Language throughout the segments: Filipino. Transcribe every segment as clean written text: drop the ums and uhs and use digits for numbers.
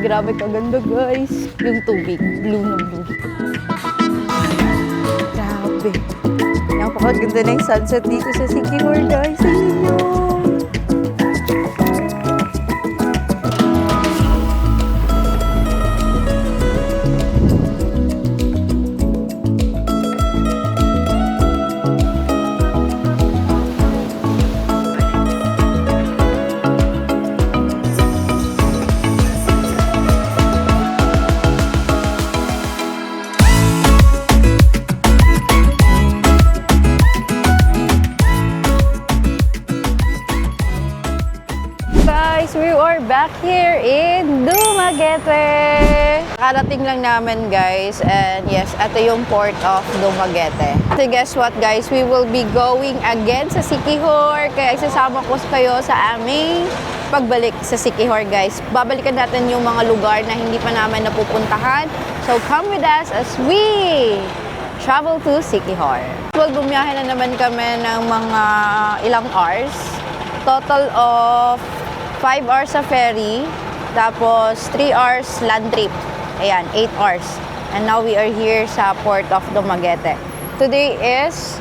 Grabe kaganda guys. Yung tubig, blue na blue. Grabe. Napakaganda na yung sunset dito sa Siquijor guys. Tingnan nyo. We are back here in Dumaguete. Nakarating lang namin guys, and yes, ito yung port of Dumaguete. So guess what guys, we will be going again sa Siquijor. Kaya isasama ko kayo sa aming pagbalik sa Siquijor guys. Babalikan natin yung mga lugar na hindi pa namin napupuntahan. So come with us as we travel to Siquijor. Bumiyahe na naman kami ng mga ilang hours. Total of 5 hours sa ferry, tapos 3 hours land trip. Ayan, 8 hours. And now we are here sa port of Dumaguete. Today is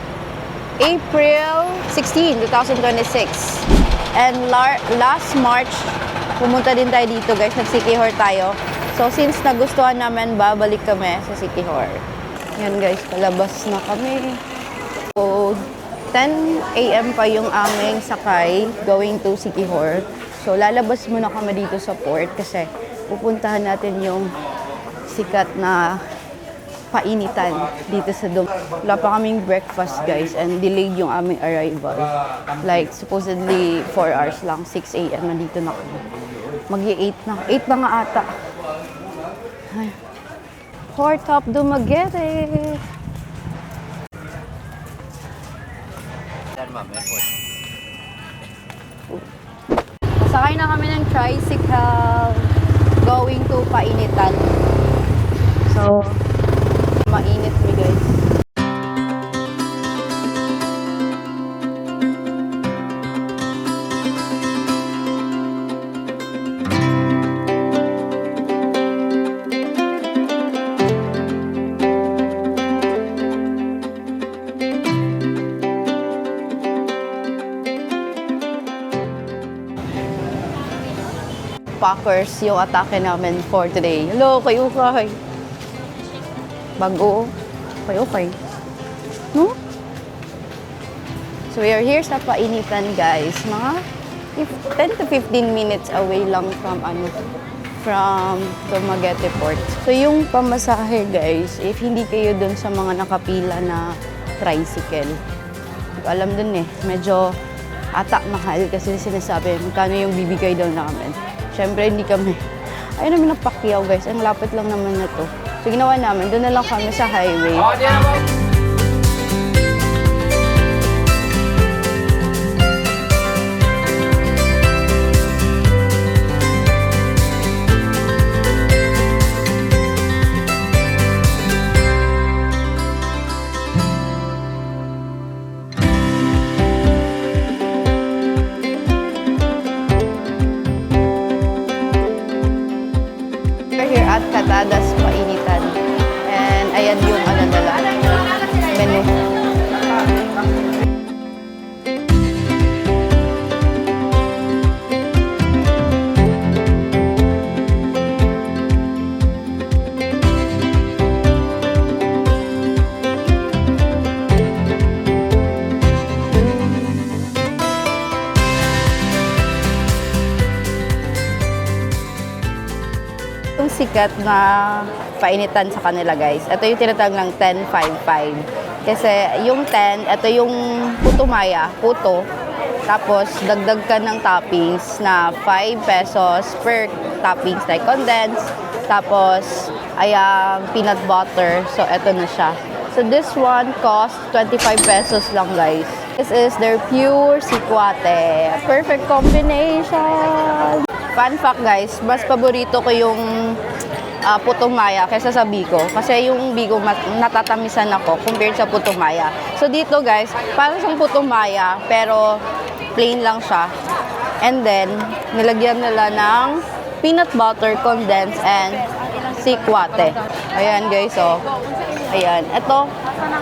April 16, 2026. And last March, pumunta din tayo dito guys, nag-Siquijor tayo. So since nagustuhan namin, babalik kami sa Siquijor. Yan guys, palabas na kami. So 10 AM pa yung aming sakay going to Siquijor. So, lalabas muna kami dito sa port kasi pupuntahan natin yung sikat na painitan dito sa Wala pa kaming breakfast, guys, and delayed yung aming arrival. Like, supposedly 4 hours lang, 6 AM, nandito na kami. Mag-8 na. 8 na nga ata. Ay. Port of Dumaguete. Sakay na kami ng tricycle going to Painitan. So, mainit mi guys. Packers yung atake namin for today. Hello, kayo kay. Bago. Kayo kay. No? So we are here sa Painitan guys. Mga 10 to 15 minutes away lang from Dumaguete Port. So yung pamasahe guys, if hindi kayo dun sa mga nakapila na tricycle, alam dun medyo ata mahal kasi sinasabi magkano yung bibigay daw namin. Siyempre, hindi kami. Ayun namin nagpakyaw guys. Ang lapit lang naman na to. So, ginawa namin. Doon na lang kami sa highway. At Catadas Painitan. And ayan yung menu. Yung sikat na painitan sa kanila guys. Ito yung tinatawag ng 10.55. Kasi yung 10, ito yung puto maya, puto. Tapos dagdag ka ng toppings na 5 pesos per toppings like condensed. Tapos ayang peanut butter. So ito na siya. So this one cost 25 pesos lang guys. This is their pure sikwate. Perfect combination! Fun fact guys, mas paborito ko yung putong maya kaysa sa biko. Kasi yung biko natatamisan ako compared sa putong maya. So dito guys, parang siyang putong maya pero plain lang siya. And then, nilagyan nila ng peanut butter, condensed, and sikwate. Ayan guys, oh. Ayan.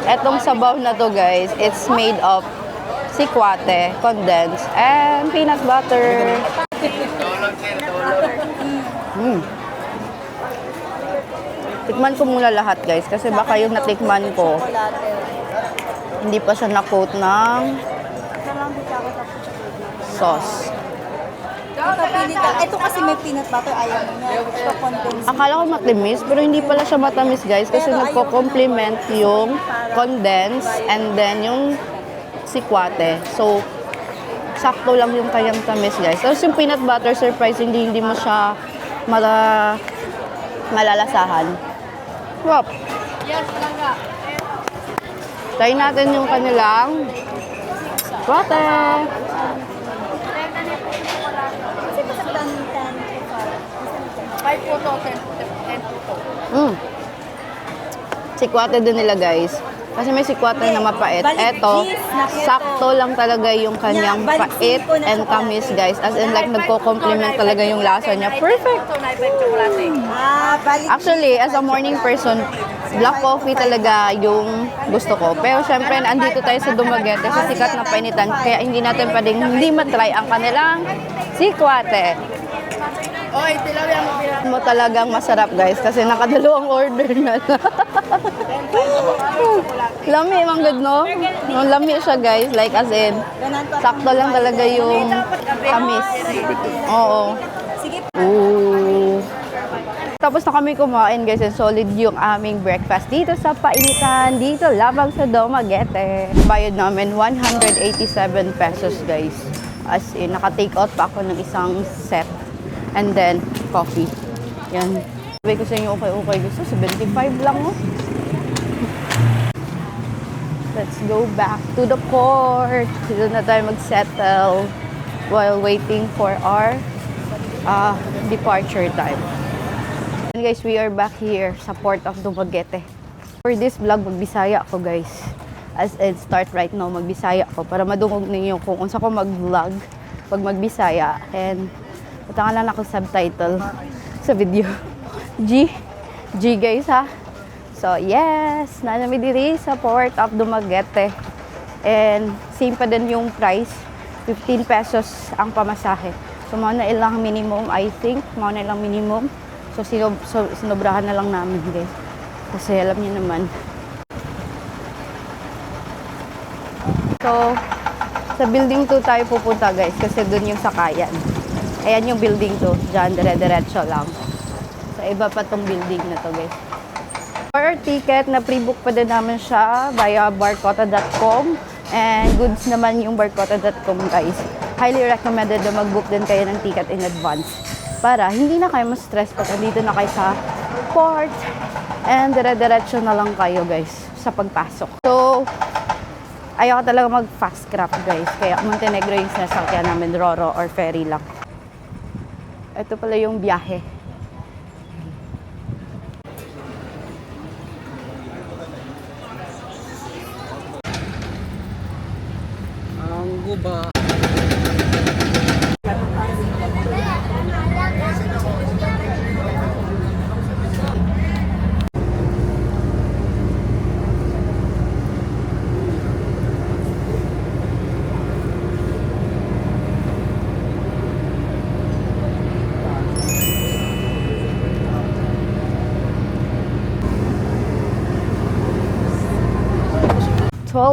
Etong sabaw na to guys, it's made of sikwate, condensed, and peanut butter. Tikman ko muna lahat guys, kasi baka yung natikman ko, hindi pa siya na-coat ng sauce. Ito kasi may peanut butter, ayaw mo na. Ito condensed. Akala ko matamis, pero hindi pala siya matamis guys, kasi nagko-complement yung condensed and then yung sikwate. So, sakto lang yung kanyang tamis guys. Tapos yung peanut butter, surprisingly, hindi mo siya malalasahan. Wow! Try natin yung kanilang sikwate. Sikwate din nila guys. Kasi may sikwate na mapait. Eto, sakto lang talaga yung kanyang pait and tamis guys. As in like nagko-complement talaga yung lasa niya. Perfect! Actually, as a morning person, black coffee talaga yung gusto ko. Pero syempre, andito tayo sa Dumaguete sa sikat na painitan. Kaya hindi natin pwedeng hindi matry ang kanilang sikwate. Mo talagang masarap guys kasi nakadalawang order na. Lami, mang good no? Lami siya guys, like as in, sakto lang talaga yung tamis. Oo. Ooh. Tapos na kami kumain guys, and solid yung aming breakfast dito sa painitan, dito labang sa Dumaguete. Bayad namin 187 pesos guys. As in, naka-take out pa ako ng isang set. And then, coffee. Yan. Sabi ko sa inyo, okay. Gusto, 75 lang, oh. Let's go back to the court. Dito na tayo mag-settle while waiting for our departure time. And guys, we are back here sa Port of Dumaguete. For this vlog, magbisaya ako, guys. As in, start right now, magbisaya ako para madungog ninyo kung unsa ko mag-vlog pag magbisaya. And patanga lang ako subtitle sa video. G guys ha. So yes, nanami diri sa Port of Dumaguete. And same pa din yung price. 15 pesos ang pamasahe. So mga na ilang minimum, I think. Mga na ilang minimum. So sinobrahan na lang namin guys. Kasi alam niyo naman. So sa building 2 tayo pupunta guys. Kasi dun yung sakayan. Ayan yung building to. Diyan, dire-diretso lang. So, iba pa tong building na to, guys. For our ticket, na-pre-book pa din namin siya via barcota.com. And goods naman yung barcota.com, guys. Highly recommended na mag-book din kayo ng ticket in advance. Para hindi na kayo ma-stress pag andito na kayo sa port. And dire-diretso na lang kayo, guys, sa pagpasok. So, ayaw ko talaga mag-fast craft, guys. Kaya Montenegro yung sinasakyan namin, Roro or ferry lang. Ito pala yung biyahe. Ang guba.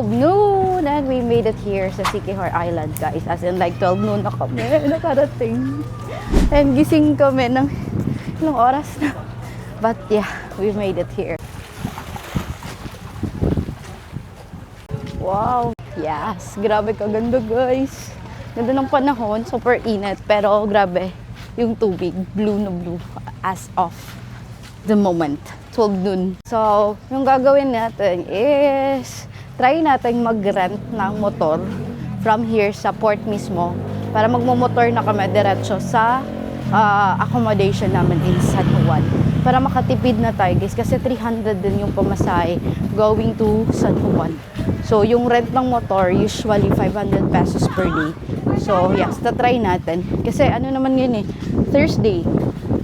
Noon and we made it here sa Siquijor Island guys. As in like 12 noon na kami nakarating. And gising kami ng ilang oras na. But yeah, we made it here. Wow. Yes, grabe kaganda guys. Ganda ng panahon, super init. Pero grabe, yung tubig, blue na blue as of the moment. 12 noon. So, yung gagawin natin is try natin mag-rent ng motor from here sa port mismo para magmumotor na kami diretso sa accommodation namin in San Juan. Para makatipid na tayo guys kasi 300 din yung pamasahe going to San Juan. So yung rent ng motor usually 500 pesos per day. So, yes, try natin. Kasi ano naman yun eh, Thursday.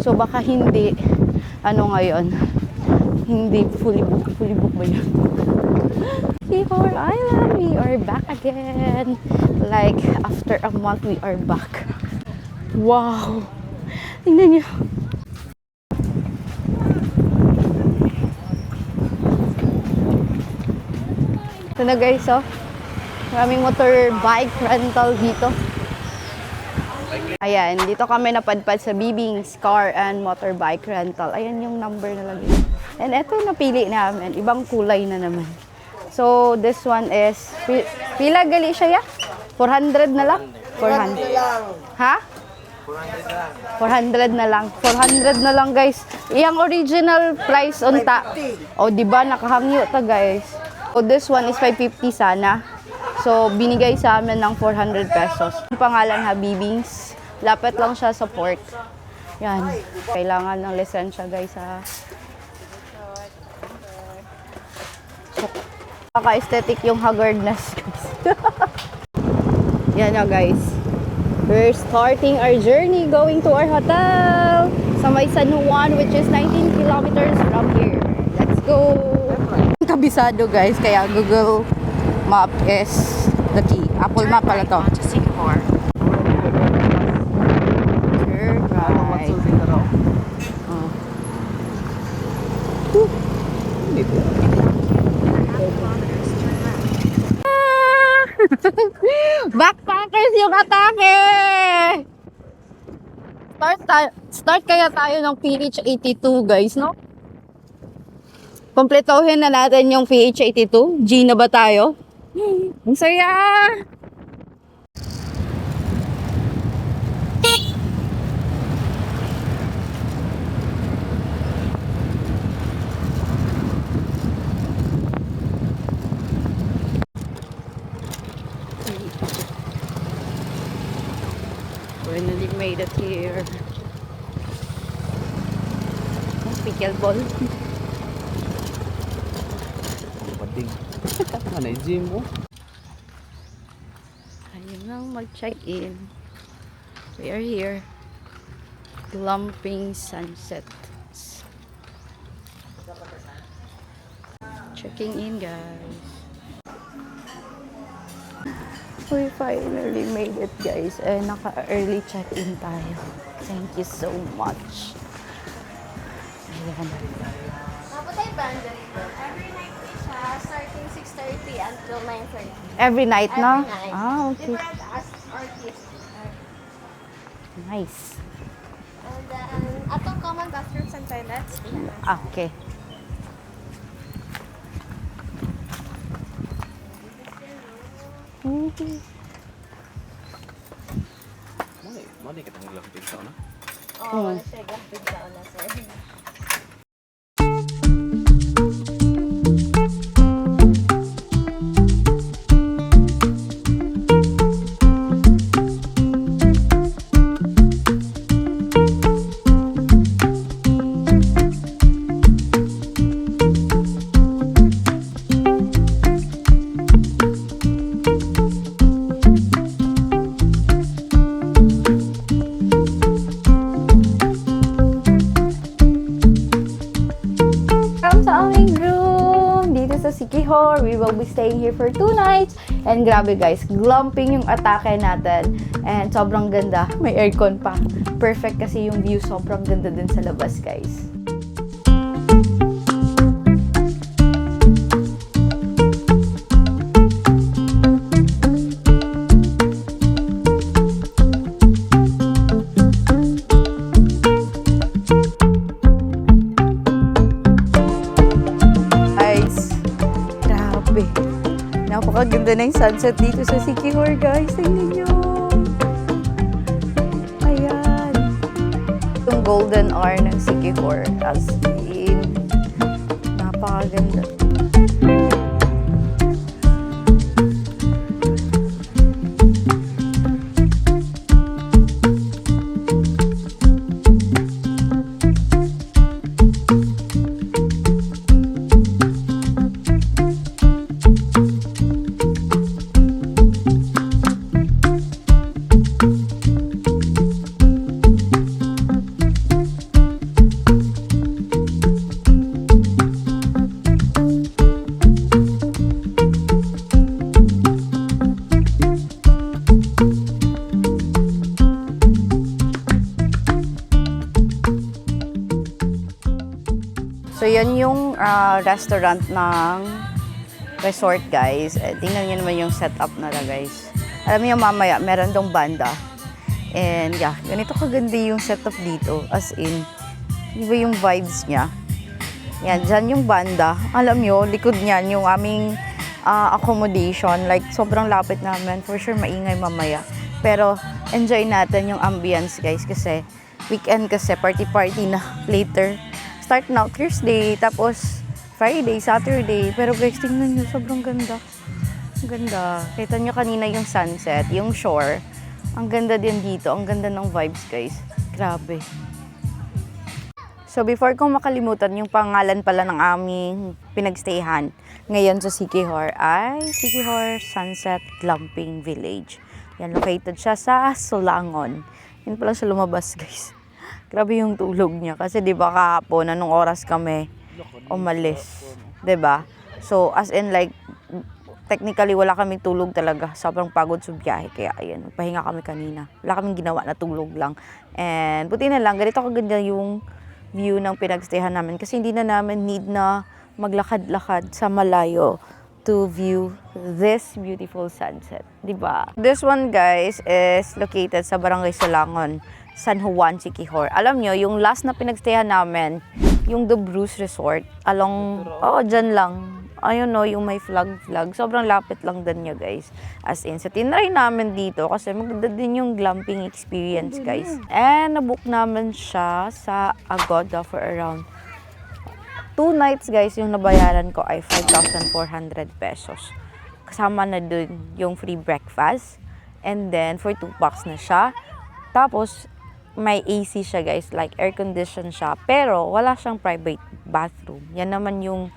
So, baka hindi, ano ngayon, hindi fully book ba yun? Sikihor Island, we are back again. Like, after a month, we are back. Wow! Tingnan niyo. Ito na guys, oh. Maraming motorbike rental dito. Ayan, dito kami napadpad sa Bibing's Car and Motorbike Rental. Ayan yung number na lagi. And eto napili namin, ibang kulay na naman. So, this one is, pila gali siya ya? 400 na lang? 400 lang. Ha? 400 na lang. 400 na lang guys. Iyang original price unta. O, di ba nakahangyo ta guys. So, this one is 550 sana. So, binigay sa amin ng 400 pesos. Yung pangalan Habibings. Lapit lang siya sa port. Yan. Kailangan ng lisensya guys ha. Kaka-aesthetic yung haggardness guys. Yan na guys. We're starting our journey going to our hotel sa may San Juan, which is 19 kilometers from here. Let's go! Kabisado guys, kaya Google Map is the key. Apple Map pala to. Turn right. Oh. Backpackers yung atake! Start kaya tayo ng PH82 guys, no? Kompletohin na natin yung PH82. G na ba tayo? Ang saya! Finally made it here. Pickleball. Pating. Ano yung gym mo? Ayun lang mag-check-in. We are here. Glamping Sunset. Checking in guys. We finally made it guys. Naka-early check-in tayo. Thank you so much. Ayan. Napatay boundary po. Every night po siya, starting 6:30 until 9:30. Every night, no? Every night. Ah, okay. Different as artists. Nice. And then, atong common bathrooms and toilets. Ah, okay. Mali kita naglamping sa na. Oo, wala siya graphic sa una, sir. Sa aming room dito sa Sikihor. We will be staying here for 2 nights. And grabe guys, glamping yung atake natin. And sobrang ganda. May aircon pa. Perfect kasi yung view. Sobrang ganda din sa labas guys. Napakaganda na yung sunset dito sa Sikihor, guys. Tingnan nyo. Ayan. Yung golden hour ng Sikihor. As in, napakaganda. yan yung restaurant ng resort, guys. Tingnan nyo naman yung setup nila, guys. Alam niyo, mamaya, meron dong banda. And yeah, ganito kaganda yung setup dito. As in, iba yung vibes niya. Yan, dyan yung banda. Alam nyo, likod niyan yung aming accommodation. Like, sobrang lapit namin. For sure, maingay mamaya. Pero, enjoy natin yung ambience, guys. Kasi, weekend kasi, party-party na later. Start now, Thursday, tapos Friday, Saturday. Pero guys, tingnan nyo, sobrang ganda. Ang ganda. Kita nyo kanina yung sunset, yung shore. Ang ganda din dito. Ang ganda ng vibes, guys. Grabe. So, before kong makalimutan, yung pangalan pala ng aming pinagstayhan ngayon sa Siquijor ay Siquijor Sunset Glamping Village. Yan, located siya sa Solangon. Yan pala siya lumabas, guys. Grabe yung tulog niya. Kasi di ba kahapon, anong oras kami umalis. Di ba? So, as in like, technically wala kaming tulog talaga. Sobrang pagod sa biyahe. Kaya ayan, pahinga kami kanina. Wala kaming ginawa na tulog lang. And buti na lang, ganito kaganda yung view ng pinagstayhan namin. Kasi hindi na namin need na maglakad-lakad sa malayo to view this beautiful sunset. Diba? This one, guys, is located sa Barangay Solangon, San Juan, Siquijor. Alam nyo, yung last na pinagstayhan namin, yung The Bruce Resort, dyan lang. Ayun no, yung may flag. Sobrang lapit lang din niya, guys. As in, so tinry namin dito kasi maganda din yung glamping experience, guys. And nabook namin siya sa Agoda for around 2 nights, guys. Yung nabayaran ko ay 5,400 pesos. Kasama na dun yung free breakfast. And then, for 2 bucks na siya. Tapos, may AC siya, guys, like air condition siya, pero wala siyang private bathroom. Yan naman yung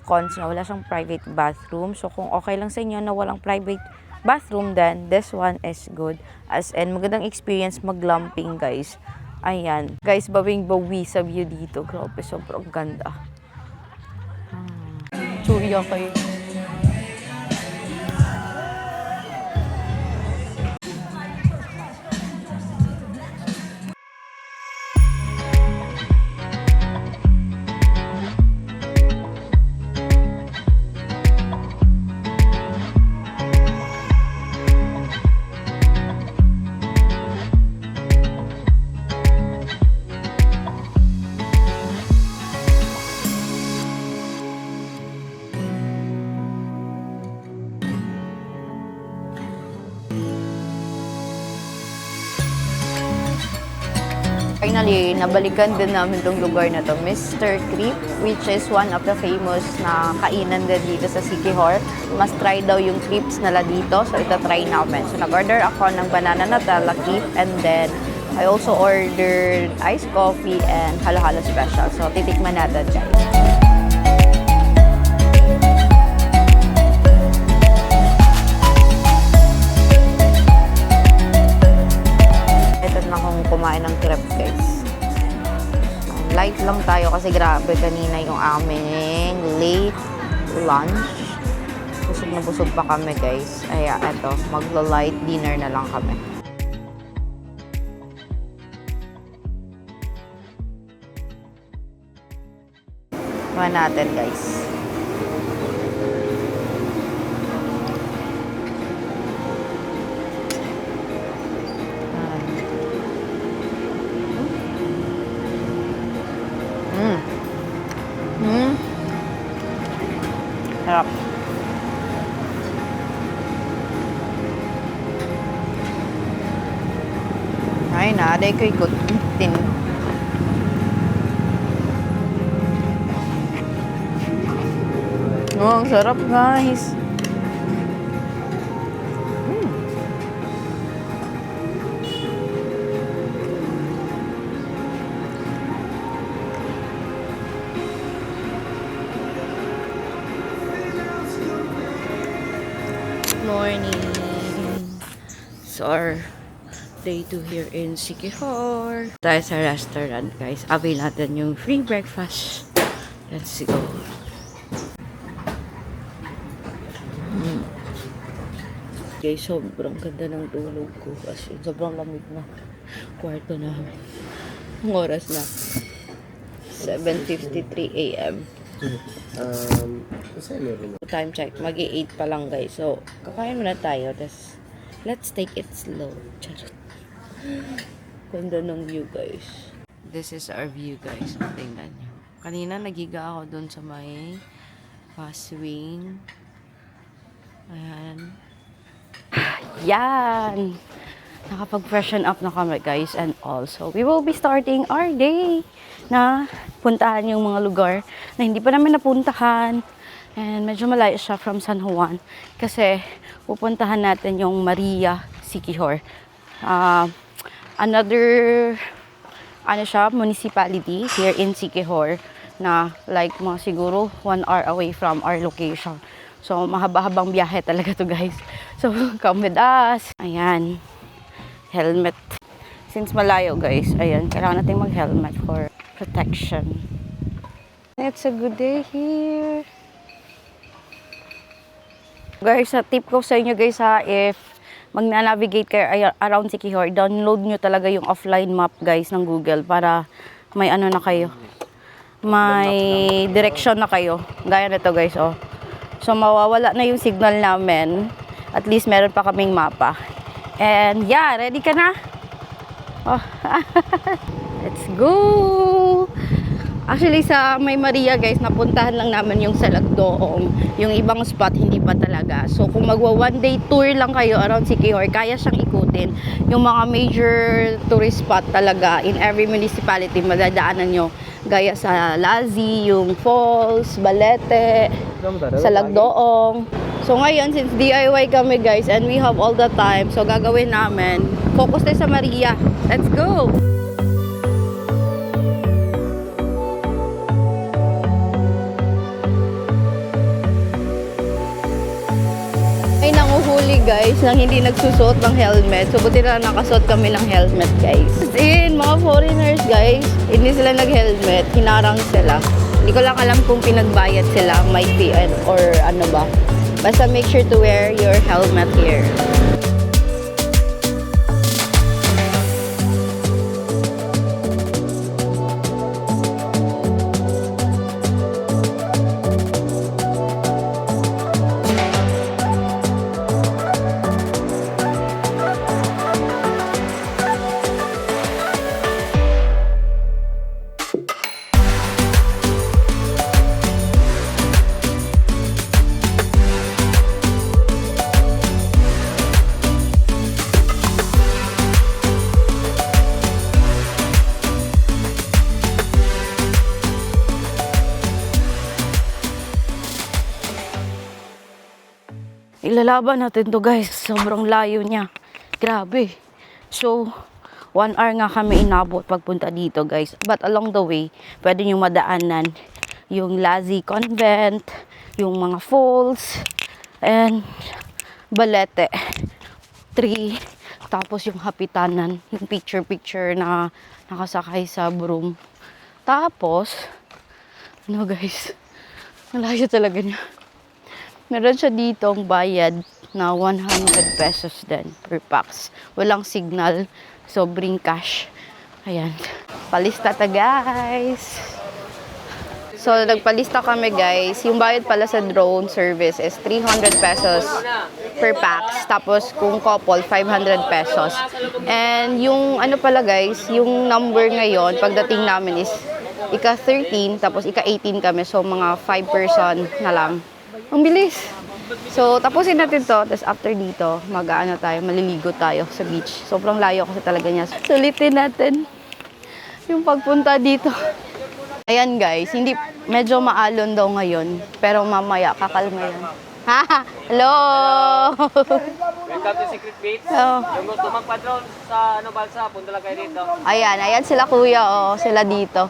cons niya, wala siyang private bathroom. So kung okay lang sa inyo na walang private bathroom, then this one is good. As in, magandang experience mag-glamping, guys. Ayan. Guys, bawing-bawi sa view dito. Grabe, sobrang ganda. Chuya kayo. Finally, nabalikan din namin tong lugar na to, Mr. Creep, which is one of the famous na kainan din dito sa Siquijor. Mas try daw yung crepes nila dito, so ito try namin. So nag-order ako ng banana Nutella crepe, and then I also ordered iced coffee and halo-halo special. So titikman natin, guys. Kumain ng crepe, guys. Light lang tayo kasi grabe kanina yung aming late lunch. Busog na busog pa kami, guys. Kaya eto, magla-light dinner na lang kami. Kumain natin, guys. Sarap. Ay na, day ko ikot. Tin. Oh, ang sarap, guys. Morning. So our day 2 here in Siquijor. Tayo sa restaurant, guys. Avail natin yung free breakfast. Let's go. Guys, sobrang ganda ng tulog ko kasi sobrang lamig na kwarto namin. Ang oras na 7:53 a.m. Kasi meron. Time check, mag-8 pa lang guys. So, kakain muna tayo. Tapos, let's take it slow. Charot. Ganda ng view guys. This is our view guys. Tingnan nyo. Kanina nagiga ako dun sa may swing. Ayan. Yan! Nakapag-freshen up na kami guys. And also, we will be starting our day na puntahan yung mga lugar na hindi pa namin napuntahan. And medyo malayo siya from San Juan. Kasi pupuntahan natin yung Maria Siquijor. Another municipality here in Siquijor na like mga siguro 1 hour away from our location. So, mahaba-habang biyahe talaga to guys. So, come with us. Ayan. Helmet. Since malayo guys, ayan, kailangan natin mag-helmet for protection. It's a good day here. Guys, sa tip ko sa inyo guys ha, if magna-navigate kayo around Siquijor, download nyo talaga yung offline map guys ng Google para may ano na kayo. May direction na kayo. Gaya nito guys, oh. So, mawawala na yung signal namin. At least meron pa kaming mapa. And yeah, ready ka na? Oh. Let's go! Actually, sa May Maria guys, napuntahan lang namin yung Salagdoong. Yung ibang spot, hindi pa talaga. So, kung magwa one day tour lang kayo around Siquijor, kaya siyang ikutin. Yung mga major tourist spot talaga, in every municipality, madadaanan nyo. Gaya sa Lazi, yung Falls, Balete, Salagdoong. So, ngayon, since DIY kami guys, and we have all the time, so gagawin namin, focus tayo sa Maria. Let's go! May nanguhuli guys nang hindi nagsusuot ng helmet. So, buti na nakasuot kami ng helmet guys. In mga foreigners guys, hindi sila nag-helmet. Hinarang sila. Hindi ko lang alam kung pinagbayad sila, might be, or ano ba. Basta make sure to wear your helmet here. Ilalaban natin to guys. Sobrang layo niya. Grabe. So, 1 hour nga kami inabot pagpunta dito guys. But along the way, pwede nyo madaanan yung Lazi Convent, yung mga falls, and Balete tree. Tapos yung hapitanan, yung picture-picture na nakasakay sa broom. Tapos, ano guys, malayo talaga niya. Meron siya ditong bayad na 100 pesos din per pax. Walang signal, so bring cash. Ayan. Palista ta guys. So, nagpalista kami guys. Yung bayad pala sa drone service is 300 pesos per pax. Tapos kung couple, 500 pesos. And yung ano pala guys, yung number ngayon, pagdating namin is ika-13, tapos ika-18 kami. So, mga 5 person na lang. Ang bilis. So, tapusin natin to. Tapos after dito, mag-ano tayo, maliligo tayo sa beach. Sobrang layo kasi talaga niya. Sulitin natin yung pagpunta dito. Ayan guys, hindi, medyo maalon daw ngayon. Pero mamaya, kakalma yan. Ha? Hello! Welcome to Secret Beach. Oh. Yung gusto magpa-drone sa balsa, punta lang kayo dito. Ayan sila kuya, oh, sila dito.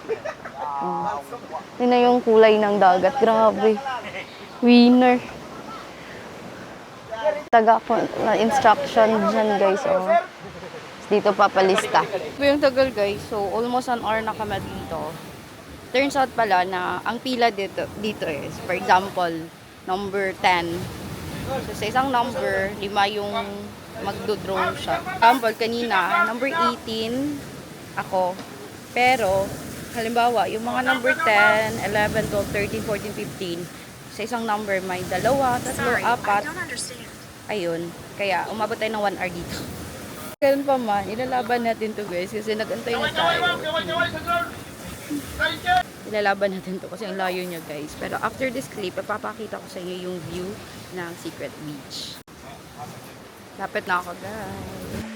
Yun na yung kulay ng dagat. Grabe. Winner. Taga ko na instruction dyan guys, oh. Dito papalista. Ito yung tagal guys, so almost an hour na kami dito. Turns out pala na ang pila dito is, for example, number 10. So sa isang number, 5 yung magdo-drone siya. For example, kanina, number 18 ako. Pero, halimbawa, yung mga number 10, 11, 12, 13, 14, 15, sa isang number may 2, 3, 4. Ayun. Kaya, umabot tayo ng 1 hour dito. Ganun pa man, ilalaban natin to guys kasi nag-antay na tayo. Ilalaban natin to kasi ang layo niya guys. Pero after this clip, ipapakita ko sa inyo yung view ng Secret Beach. Lapit na ako guys.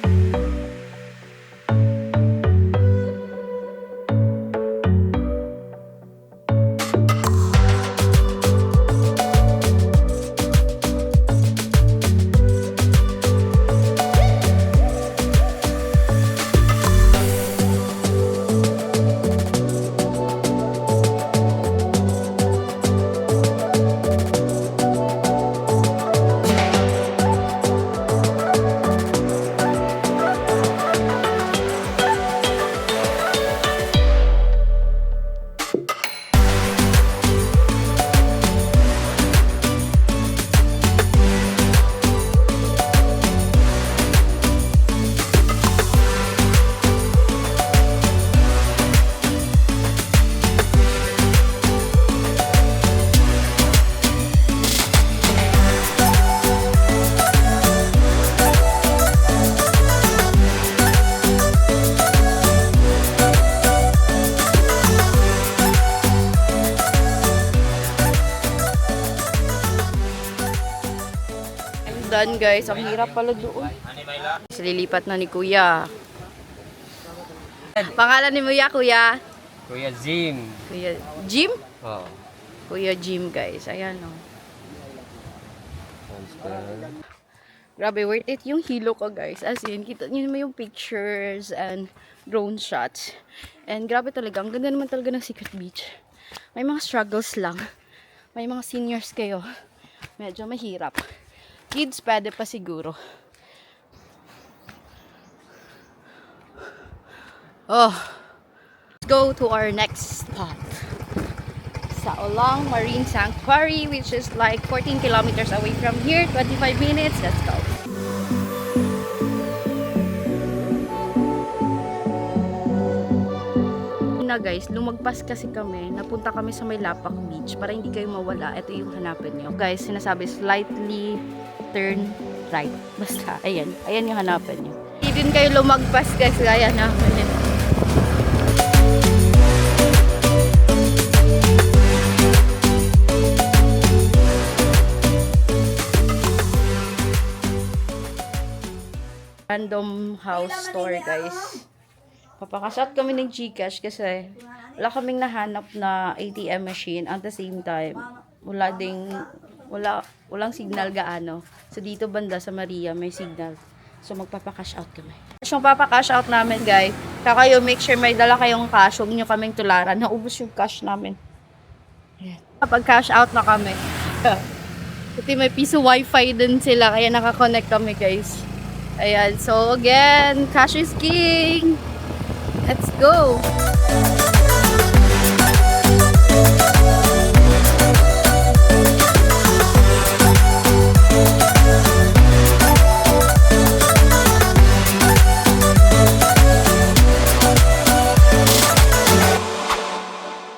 Done guys, ang hirap pala doon. Lilipat na ni Kuya. Pangalan ni Kuya, Kuya? Kuya Jim. Kuya Jim? Oo. Kuya Jim guys, ayan o. Grabe, worth it yung hilo ko guys. As in, kita nyo naman yung pictures and drone shots. And grabe talaga, ang ganda naman talaga ng Secret Beach. May mga struggles lang. May mga seniors kayo. Medyo mahirap. Kids, pwede pa siguro. Oh, let's go to our next spot. Sa Olang Marine Sanctuary, which is like 14 kilometers away from here. 25 minutes. Let's go. Na guys, lumagpas kasi kami, napunta kami sa may Lapak Beach para hindi kayo mawala. Ito yung hanapin nyo. Guys, sinasabi slightly turn right. Basta, ayan. Ayan yung hanapin nyo. Hindi din kayo lumagpas guys, gaya namin. Random house store guys. Papakasat kami ng GCash kasi wala kaming nahanap na ATM machine at the same time walang signal gaano. So dito banda sa Maria may signal. So magpapakash out kami. Yung papakash out namin guys, kaya kayo make sure may dala kayong cash, huwag nyo kaming tularan. Naubos yung cash namin. Ayan. Kapag cash out na kami. Kasi may piso wifi din sila kaya nakakonect kami guys. Ayan. So again, cash is king. Let's go!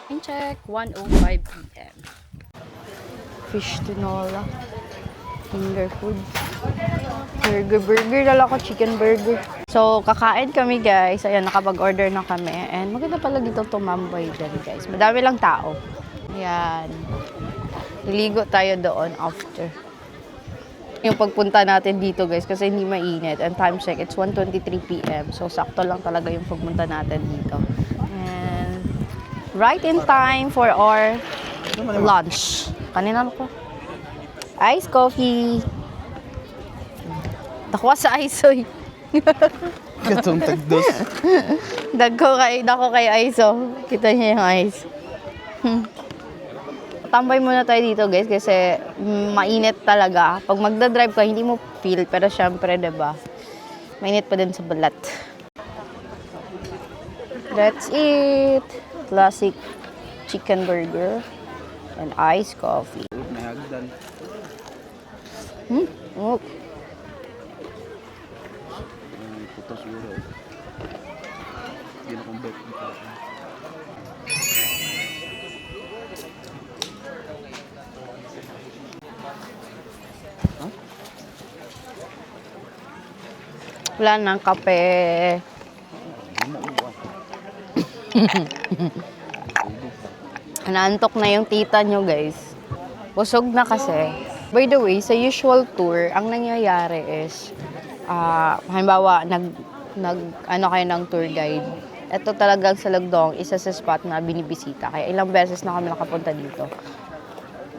And check, 1:05 p.m. Fish tinola. Finger food. Burger. Dala ko chicken burger. So, kakain kami guys. Ayan, nakapag-order na kami. And maganda pala dito tumambay dyan guys. Madami lang tao. Ayan. Liligo tayo doon after. Yung pagpunta natin dito guys kasi hindi mainit. And time check, it's 1:23 p.m. So, sakto lang talaga yung pagpunta natin dito. And right in time for our lunch. Kanina ko. Ice coffee. Dakwa sa isoy. Katong tagdos. Dako kay iso. Kita niya yung ice. Tambay muna tayo dito guys kasi mainit talaga. Pag magdadrive ka, hindi mo feel. Pero syempre, diba? Mainit pa din sa balat. That's it. Classic chicken burger and iced coffee. May hagdan. Oh. Puto siguro. Hindi na kong bet. Wala nang kape. Naantok na yung tita nyo, guys. Busog na kasi. By the way, sa usual tour, ang nangyayari is, halimbawa, ano kayo ng tour guide. Ito talagang sa Lagdong, isa sa spot na binibisita. Kaya ilang beses na kami nakapunta dito.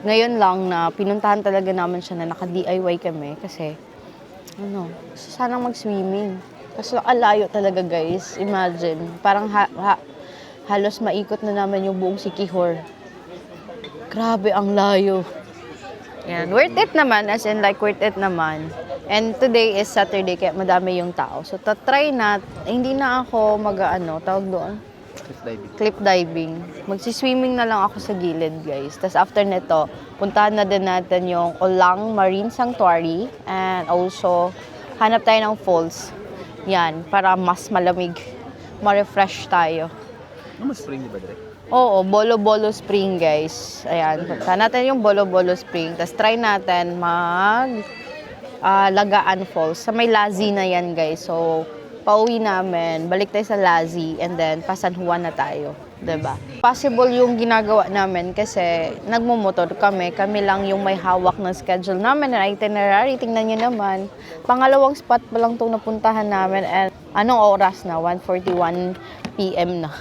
Ngayon lang na pinuntahan talaga namin siya na naka-DIY kami kasi, sanang mag-swimming. Kasi alayo talaga, guys. Imagine, parang halos maikot na namin yung buong Siquijor. Grabe, ang layo. Yan. Worth it naman, as in like worth it naman. And today is Saturday, kaya madami yung tao. So, try na, hindi na ako tawag doon? Cliff diving. Magsiswimming na lang ako sa gilid, guys. Tapos after nito, puntahan na din natin yung Olang Marine Sanctuary. And also, hanap tayo ng falls. Yan, para mas malamig. Ma-refresh tayo. Ano mas spring, di ba, direct? Oo, Bolo-Bolo Spring, guys. Ayan, punta natin yung Bolo-Bolo Spring. Tapos try natin Lagaan Falls. Sa may Lazi na yan, guys. So, pauwi namin, balik tayo sa Lazi, and then pa San Juan na tayo. Diba? Possible yung ginagawa namin kasi nagmumotor kami. Kami lang yung may hawak ng schedule namin and itinerary. Tingnan nyo naman. Pangalawang spot pa lang itong napuntahan namin. And anong oras na? 1:41 PM na.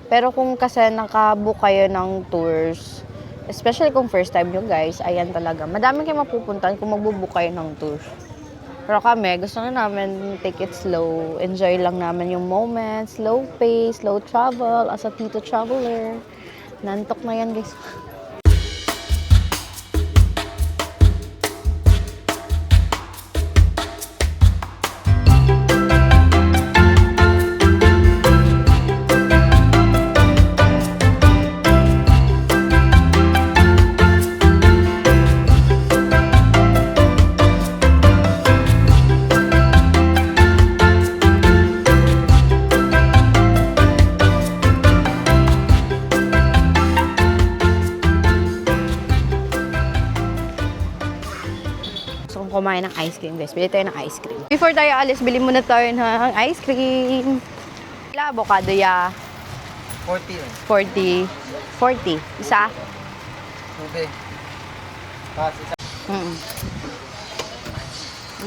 Pero kung kasi nakabook kayo ng tours, especially kung first time nyo, guys, ayan talaga. Madami kayo mapupuntahan kung magbubook kayo ng tours. Pero kami, gusto na namin take it slow. Enjoy lang namin yung moment. Slow pace, slow travel. As a Tito traveler. Nantok na yan, guys. Kumain ng ice cream, guys. Bili tayo ng ice cream. Before tayo alis, bili muna tayo ng ice cream. Ila, avocado ya. 40. 40. 40. Isa? Ube. Kasi isa.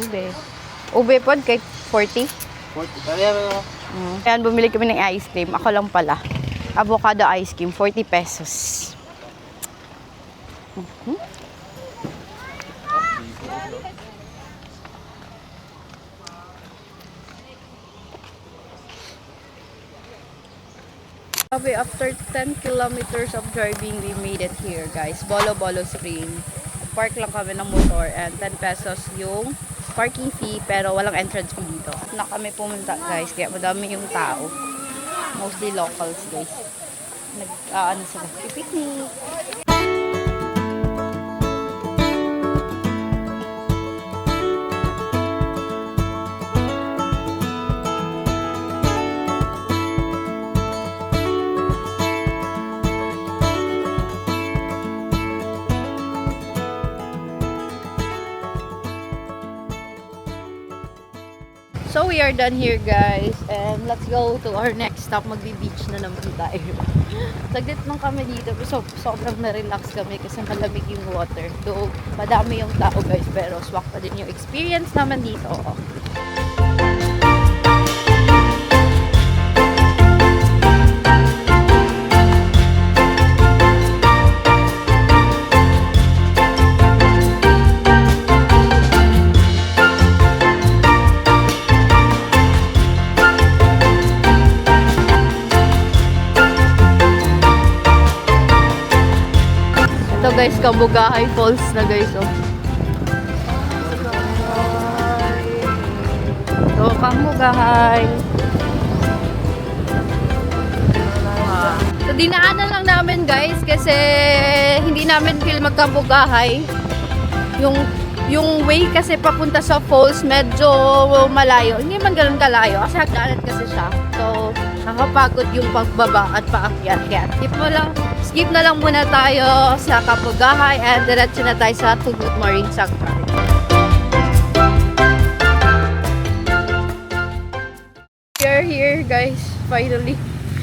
Ube. Ube po, kay 40. 40. Kaya mo. Ayan, bumili kami ng ice cream. Ako lang pala. Avocado ice cream, 40 pesos. After 10 kilometers of driving, we made it here, guys. Bolo-Bolo Spring. Park lang kami ng motor and 10 pesos yung parking fee, pero walang entrance fee dito. Na kami pumunta, guys, kaya madami yung tao. Mostly locals, guys. Sila, picnic. So we are done here, guys, and let's go to our next stop. Magbi-beach na naman tayo. Saglit lang kami dito, so sobrang na-relax kami kasi malamig yung water. Though madami yung tao, guys, pero swak pa din yung experience naman dito. Ito, guys, Kabugahay Falls na, guys, oh. Ito, Kabugahay. So, dinaanan lang namin, guys, kasi hindi namin feel magkabugahay. Yung way kasi papunta sa falls, medyo malayo. Hindi man ganun kalayo, kasi hagdanan kasi siya. So, nakapagod yung pagbaba at paakyat. Kaya, skip na lang muna tayo sa Kabugahay and diretso na tayo sa Tugut Marine Sanctuary. We are here guys, finally.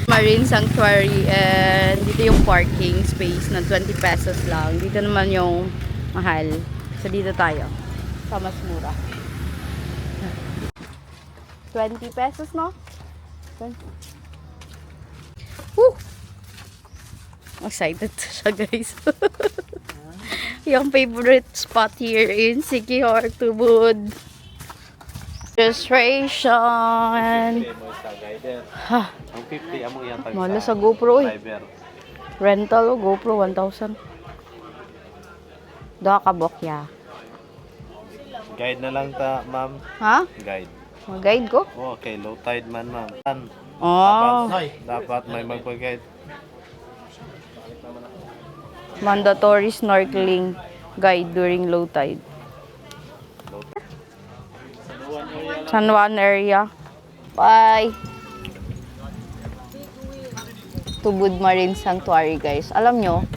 Marine Sanctuary and dito yung parking space na 20 pesos lang. Dito naman yung mahal. So dito tayo. Sa mas mura. 20 pesos no? 20. Woo! Excited siya guys. Yung favorite spot here in Siquijor, Tubod. Registration. Ha. Ang 50 among iyang tag Mahal sa GoPro eh. driver. Rental o GoPro 1,000. Doha ka bokya. Guide na lang ta, ma'am. Ha? Guide. Mag-guide ko? Oh, okay, low tide man, ma'am. Oh. Dapat may magpag-guide. Mandatory snorkeling guide during low tide. San Juan area. Bye. Tubod Marine Sanctuary, guys. Alam nyo,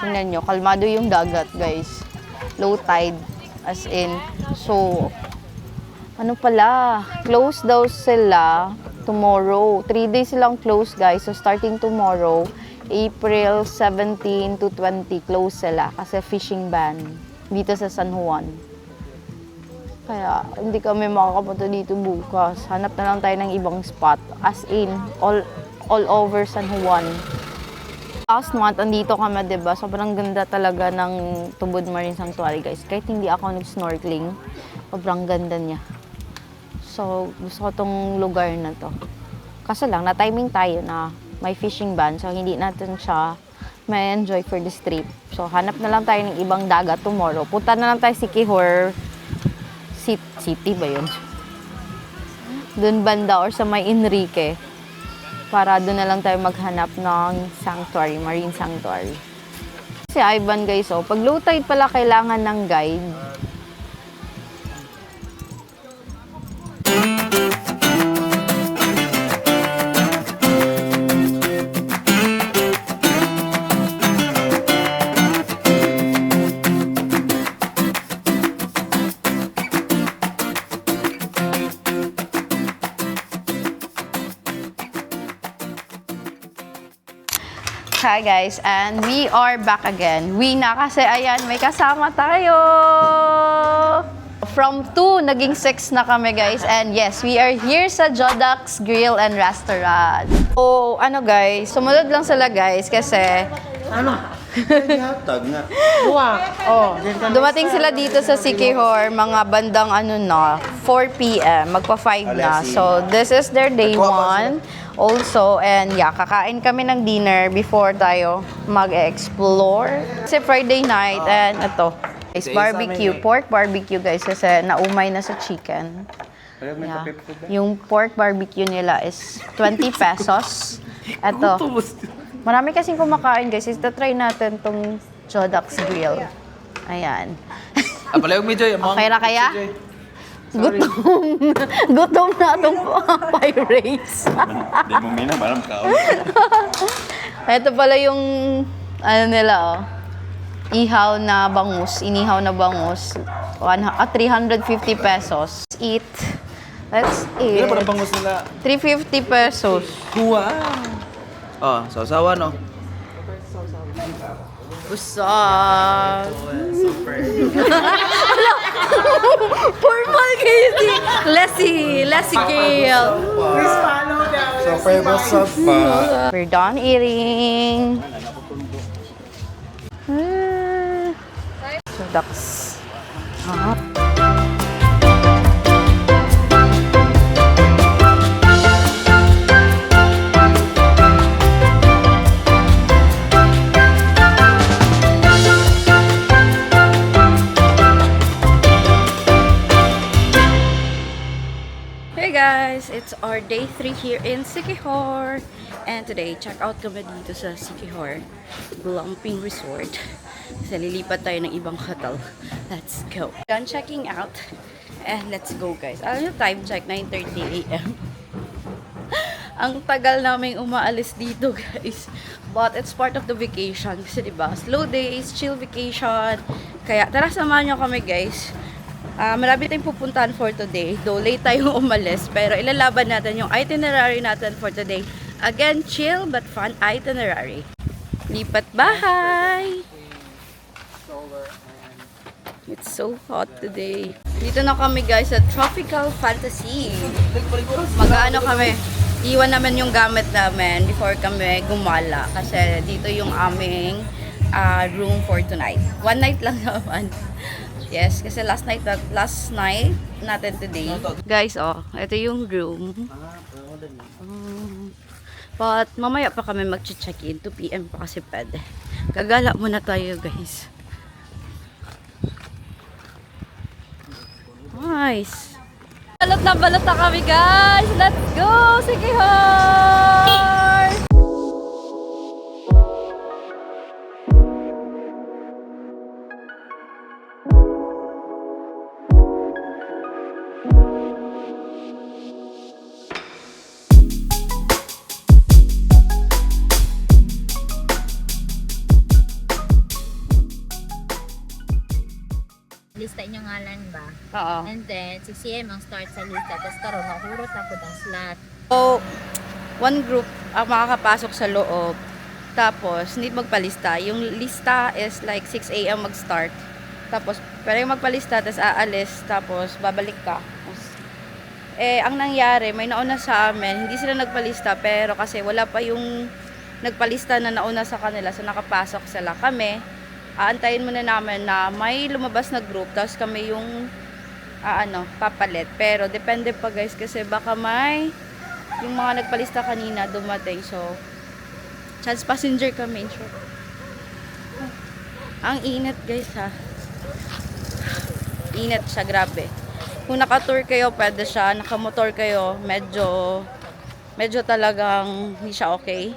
tingnan nyo, kalmado yung dagat, guys. Low tide, as in. So, ano pala, close daw sila tomorrow. 3 days silang close, guys. So, starting tomorrow, April 17 to 20, close sila. Kasi fishing ban dito sa San Juan. Kaya, hindi kami makakapunta dito bukas. Hanap na lang tayo ng ibang spot. As in, all over San Juan. Last month, andito kami, diba? Sobrang ganda talaga ng Tubod Marine Sanctuary, guys. Kahit hindi ako nag-snorkeling, sobrang ganda niya. So, gusto ko tong lugar na to. Kaso lang, na-timing tayo na may fishing ban. So, hindi natin siya may enjoy for this trip. So, hanap na lang tayo ng ibang dagat tomorrow. Punta na lang tayo si Siquijor City ba yun? Doon banda or sa may Enrique. Para doon na lang tayo maghanap ng sanctuary, marine sanctuary. Si Ivan guys, oh, pag low tide pala kailangan ng guide. Hi guys, and we are back again. We na kasi ayan, may kasama tayo. From 2, naging 6 na kami guys. And yes, we are here sa Jodax Grill and Restaurant. So, ano guys, sumunod lang sila guys kasi dumating sila dito sa Siquijor mga bandang ano na, 4 p.m. Magpa 5 na. So, this is their day 1. Also, and yeah, kakain kami ng dinner before tayo mag-explore. Kasi Friday night, and ito, is barbecue, pork barbecue guys, kasi naumay na sa chicken. Yeah. Yung pork barbecue nila is 20 pesos. Ito, marami kasing kumakain guys, is try natin tong Jodax Grill. Ayan. Palayog mi Joy. Okay na kaya? Gutom. Gutom na itong pirates. Di mo mina, maram ka. Ito pala yung, ano nila, oh. Ihaw na bangus. Inihaw na bangus. 350 pesos. Eat. Let's eat. Kaya parang bangus nila. 350 pesos. Wow. Oh, sausawa no. Usap. Super. Formal kayo Leslie Kale. Super basap pa. We're done eating. So, ducks. Hey guys, it's our day 3 here in Siquijor. And today, check out kami dito sa Siquijor Glamping Resort. Kasi lilipat tayo ng ibang hotel. Let's go. Done checking out. And let's go guys. Alam nyo, time check, 9:30 a.m. Ang tagal naming umaalis dito guys. But it's part of the vacation. Kasi diba, slow days, chill vacation. Kaya tara samahan nyo kami guys. Marami tayong pupuntahan for today. Though late tayong umalis, pero ilalaban natin yung itinerary natin for today. Again, chill but fun itinerary. Lipat bahay! It's so hot today. Dito na kami guys sa Tropical Fantasy. Mag-ano kami, iwan naman yung gamit namin before kami gumala. Kasi dito yung aming room for tonight. One night lang naman. Yes, kasi last night natin today. Guys, ito yung room. But mamaya pa kami mag-check-in. 2 PM pa kasi pwede. Gagala muna tayo guys. Nice. Balot na kami guys. Let's go! Sige hoy! Lista inyong ngalan ba? Oo. And then, 6 AM ang start sa lista. Tapos karoon, mahurot ako ng slot. So, one group ang makakapasok sa loob. Tapos, hindi magpalista. Yung lista is like 6 AM mag-start. Tapos, pwede magpalista, tapos aalis, tapos babalik ka. Tapos, ang nangyari, may nauna sa amin, hindi sila nagpalista, pero kasi wala pa yung nagpalista na nauna sa kanila, so nakapasok sila. Kami, aantayin muna namin na may lumabas na group, tapos kami yung papalit. Pero depende pa guys, kasi baka may yung mga nagpalista kanina dumating, so chance passenger kami. Sure. Ang init guys ha. Init siya, grabe. Kung naka-tour kayo, pwede siya. Naka-motor kayo, medyo talagang hindi siya okay.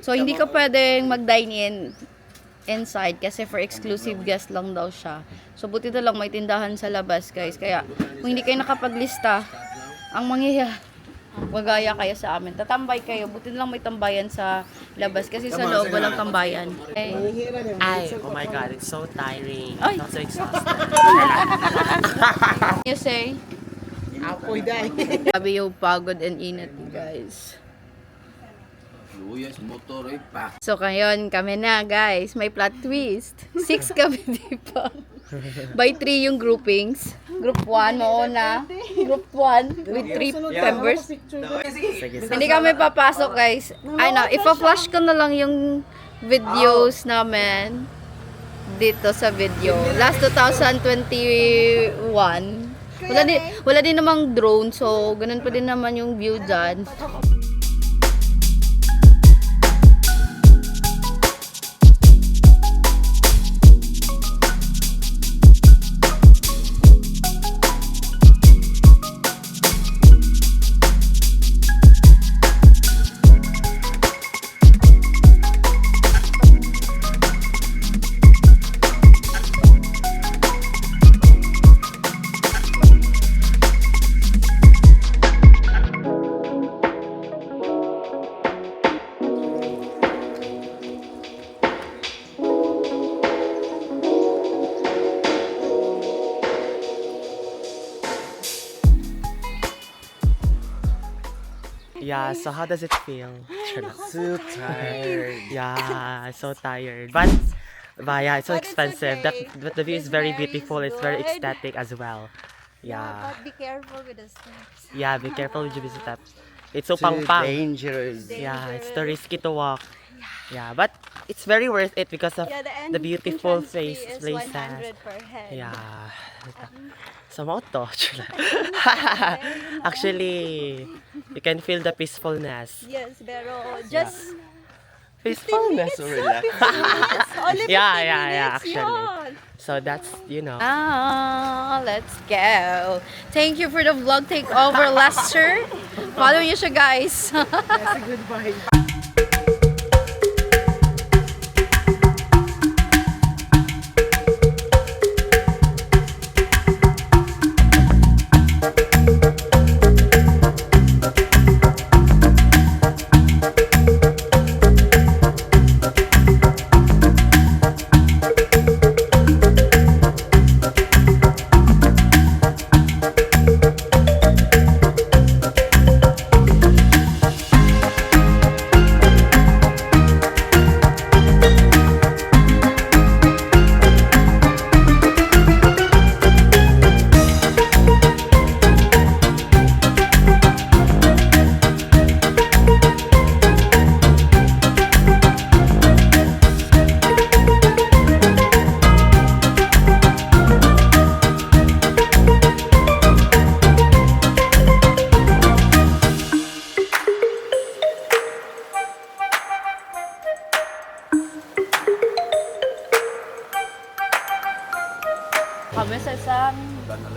So, hindi ka pwedeng mag-dine in inside kasi for exclusive guest lang daw siya. So, buti na lang may tindahan sa labas, guys. Kaya, kung hindi kayo nakapaglista, ang mangyayari, magaya kayo sa amin. Tatambay kayo. Buti na lang may tambayan sa labas kasi sa loob walang tambayan. Okay. Oh my god, it's so tiring. Ay. I'm so exhausted. You say? Apoy dahil. Sabi yung pagod and init, guys. Luyas, motor, pak. So, ngayon, kami na, guys. May plot twist. 6 kami, di ba? By 3 yung groupings. Group 1, mauna. Group 1 with 3 members. Hindi kami papasok, guys. Ipa-flash ko na lang yung videos namin dito sa video. Last 2021. Wala din namang drone, so ganun pa din naman yung view dyan. Yeah, so how does it feel? So tired. Yeah, so tired. But yeah, it's so expensive. But the view is very beautiful. It's very ecstatic as well. Yeah. But be careful with the steps. Yeah, be careful with your step. It's so Too pang-pang. dangerous. Yeah, it's too risky to walk. Yeah, but it's very worth it because of the beautiful places. Yeah. Sa moto. Actually, you can feel the peacefulness. Yes, pero just Peacefulness. So relax. only 15 Yeah, minutes actually. yun. So that's, Let's go. Thank you for the vlog takeover, Lester. Follow niyo siya, guys.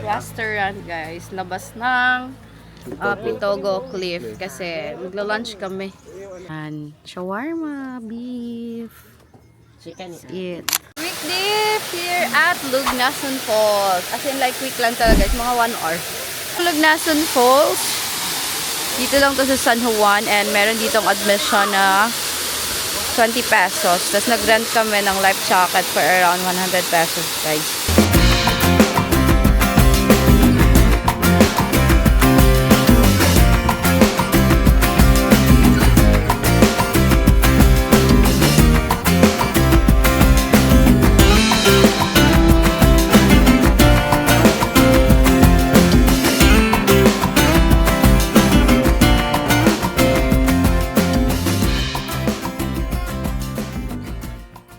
restaurant, guys. Labas ng Pitogo Cliff kasi magla-lunch kami. And shawarma, beef. Chicken. Eat. Quick dip here at Lugnason Falls. As in like quick lang talaga. It's mga 1 hour. Lugnason Falls. Dito lang to sa San Juan and meron ditong admission na 20 pesos. Tapos nag-rent kami ng life jacket for around 100 pesos, guys.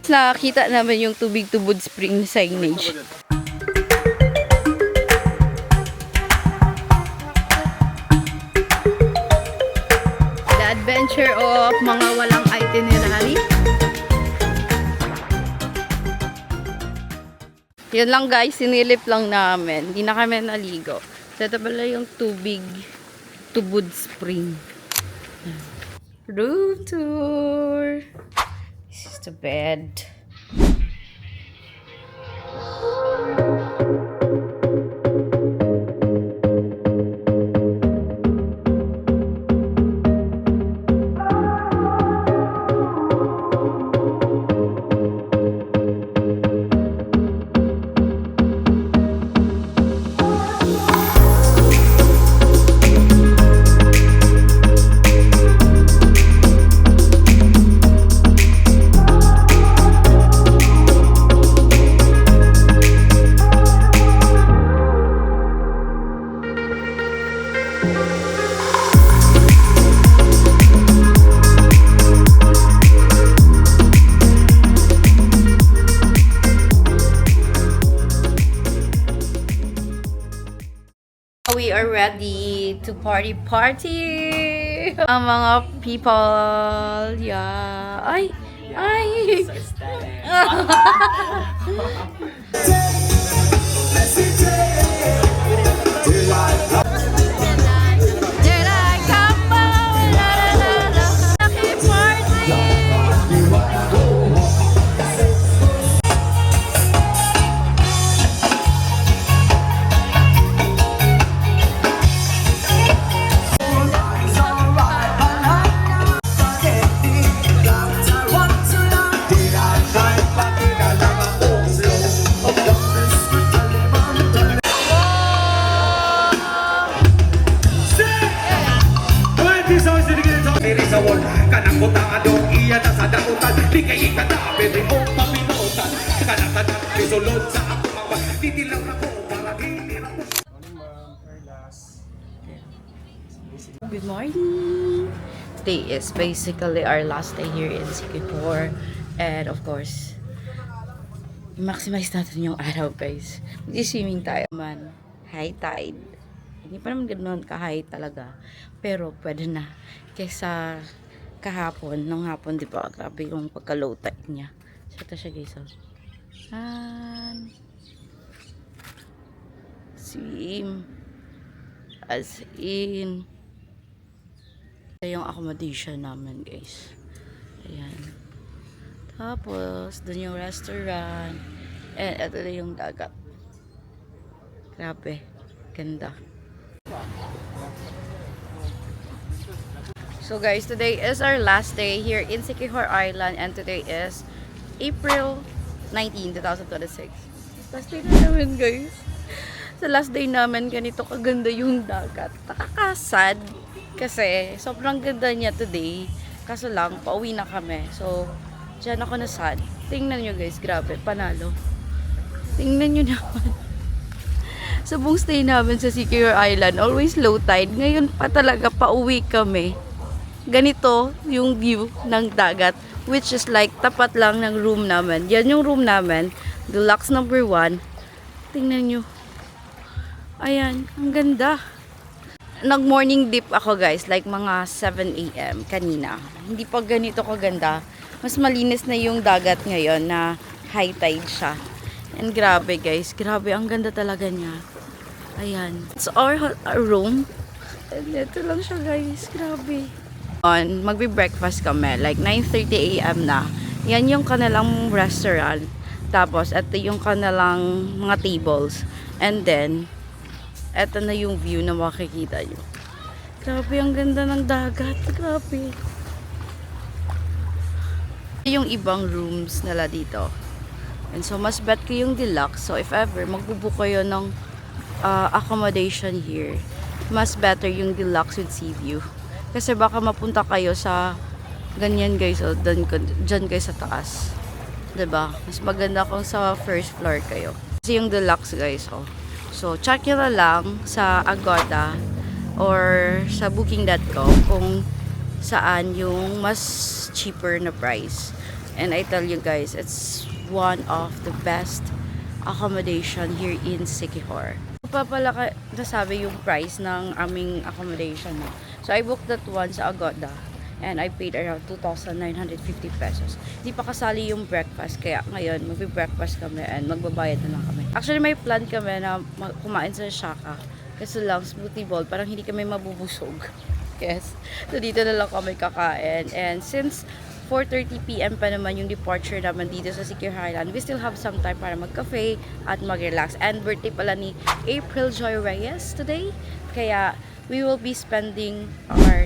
Nakakita naman yung Tubig Tubod Spring signage. The adventure of mga walang itinerary. Yun lang guys, sinilip lang namin. Hindi na kami naligo. So ito pala yung Tubig Tubod Spring. Room tour. This is the bed. We are ready to party! Ang mga people, yeah. Ay! Did I come home? La la la la. Happy party! Good morning! Today is basically our last day here in Sikihor. And of course, maximize natin yung araw guys. Mag-swimming tayo man. High tide. Hindi pa naman ganoon ka-high talaga. Pero pwede na. Kesa kahapon, nung hapon di ba? Grabe yung pagka-low tide niya. So ito siya guys. And swim. As in ito yung accommodation namin guys. Ayan. Tapos dun yung restaurant. And ito na yung dagat. Grabe. Ganda. So guys, today is our last day here in Sikihor Island. And today is April 19, 2026. Last day na namin guys. Sa last day namin, ganito kaganda yung dagat. Nakakasad. Kasi sobrang ganda niya today. Kaso lang, pauwi na kami. So, dyan ako na sad. Tingnan nyo guys, grabe, panalo. Tingnan nyo naman. Sa buong stay namin sa Sikihor Island, always low tide. Ngayon pa talaga, pauwi kami. Ganito yung view ng dagat. Which is like, tapat lang ng room namin. Yan yung room namin. Deluxe number 1. Tingnan nyo. Ayan, ang ganda. Nag-morning dip ako guys, like mga 7 AM kanina. Hindi pa ganito kaganda. Mas malinis na yung dagat ngayon na high tide siya. And grabe guys, grabe, ang ganda talaga niya. Ayan. It's our room. And ito lang siya guys. Grabe. Magbe-breakfast kami. Like 9:30 a.m. na. Yan yung kanilang restaurant. Tapos, ito yung kanilang mga tables. And then, ito na yung view na makikita nyo. Grabe, ang ganda ng dagat. Grabe. Yung ibang rooms nila dito. And so, mas bet ko yung deluxe. So, if ever, magbubook kayo ng accommodation here, mas better yung deluxe with sea view. Kasi baka mapunta kayo sa ganyan guys, o dyan kayo sa taas. 'Di ba? Mas maganda kung sa first floor kayo. Kasi yung deluxe guys, oh. So, check nyo na lang sa Agoda or sa booking.com kung saan yung mas cheaper na price. And I tell you guys, it's one of the best accommodation here in Siquijor. Pa pala nasabi yung price ng aming accommodation na. So, I booked that one sa Agoda. And I paid around 2,950 pesos. Hindi pa kasali yung breakfast. Kaya ngayon, magbe-breakfast kami and magbabayad na lang kami. Actually, may plan kami na kumain sa Shaka. Kasi lang, smoothie bowl. Parang hindi kami mabubusog. Yes. So, dito na lang kami kakain. And since 4:30 p.m. pa naman yung departure naman dito sa Siquijor Island, we still have some time para mag-cafe at mag-relax. And birthday pala ni April Joy Reyes today. Kaya, we will be spending our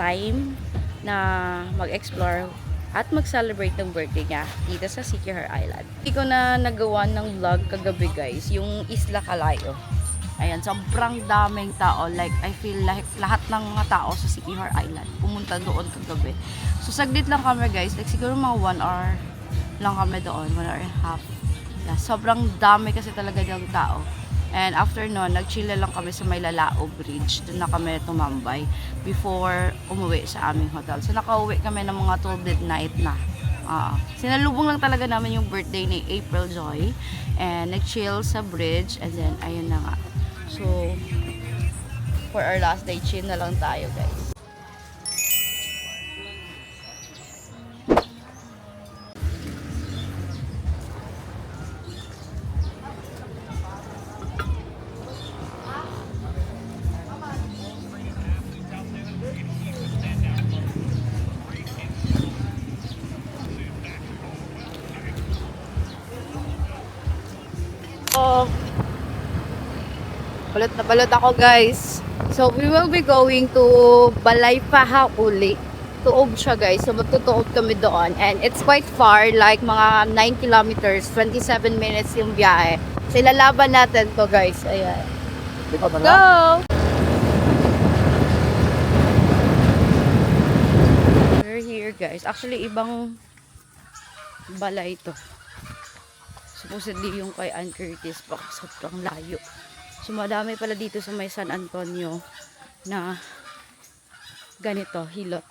time na mag-explore at mag-celebrate ng birthday niya dito sa Siquijor Island. Hindi ko na nagawa ng vlog kagabi guys, yung Isla Calayo. Ayan, sobrang daming tao. Like, I feel like lahat ng mga tao sa Siquijor Island pumunta doon kagabi. So, saglit lang kami guys. Like, siguro mga 1 hour lang kami doon. 1 hour and a half. Yeah, sobrang dami kasi talaga ng tao. And after nun, nag-chill lang kami sa may Lalao Bridge. Doon na kami tumambay before umuwi sa aming hotel. So, nakauwi kami ng mga 12 midnight na. Sinalubong lang talaga namin yung birthday ni April Joy. And nag-chill sa bridge. And then, ayun na nga. So, for our last day, chill na lang tayo, guys. Balot ako guys. So we will be going to Balay Pahauli. Tuob siya guys. So magtutuob kami doon. And it's quite far. Like mga 9 kilometers. 27 minutes yung biyahe. So ilalaban natin to guys. Ayan. Go! We're here guys. Actually ibang balay to. Supposedly yung kay Ann Curtis. Baka sobrang layo. So, madami pala dito sa may San Antonio na ganito, hilot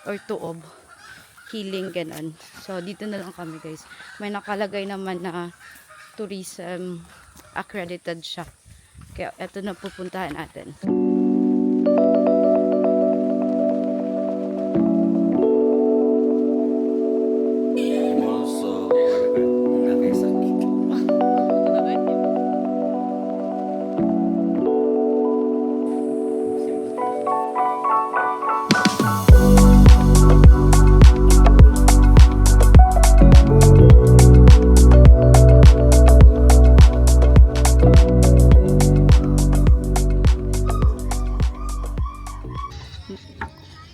or tuob, healing, ganon. So, dito na lang kami guys. May nakalagay naman na tourism accredited siya. Kaya, eto na pupuntahan natin.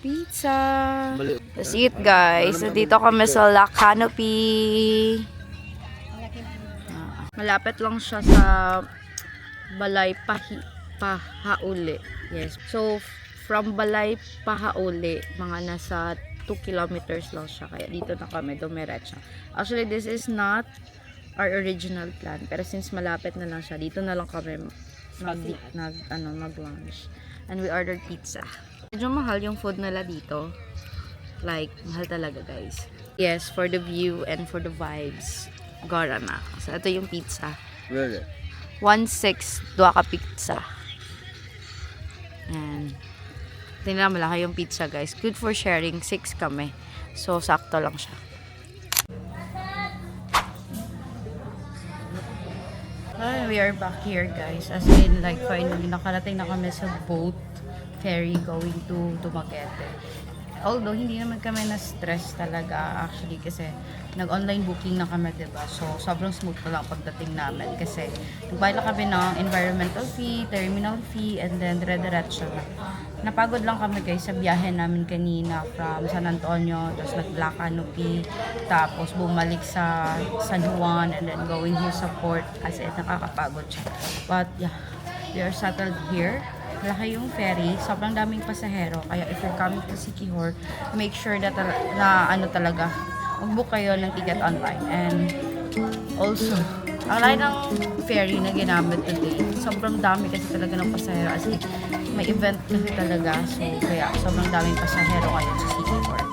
Pizza. Let's eat guys. So, dito kami sa La Canopy. Malapit lang siya sa Balay Pahauli. Yes. So from Balay Pahauli, mga nasa 2 kilometers lang siya. Kaya dito na kami dumiretso. Actually, this is not our original plan. Pero since malapit na lang siya, dito na lang kami mag-lunch. And we ordered pizza. Medyo mahal yung food nila dito. Like, mahal talaga guys. Yes, for the view and for the vibes. Gora na. So, ito yung pizza. Really? 1.6 dua ka pizza. And, tingnan malaki yung pizza guys. Good for sharing. 6 kami. So, sakto lang siya. Ay, we are back here, guys. As in, like, finally, nakarating na kami sa boat ferry going to Dumaguete. Although, hindi naman kami na-stress talaga, actually, kasi nag-online booking na kami, diba? So, sobrang smooth na lang pagdating namin kasi nagbayad lang kami ng environmental fee, terminal fee, and then dire-diretso na. Napagod lang kami, guys, sa biyahe namin kanina from San Antonio, tapos nag-Black Canopy, tapos bumalik sa San Juan, and then going here sa port, as in, nakakapagod siya. But, yeah, we are settled here. Malaki yung ferry, sobrang daming pasahero. Kaya if you're coming to Siquijor, make sure that na ano talaga, mag-book kayo ng ticket online. And also, ang layo ng ferry na ginamit today, sobrang dami kasi talaga ng pasahero. As in, may event kasi talaga. So, kaya sobrang daming pasahero ngayon sa Siquijor.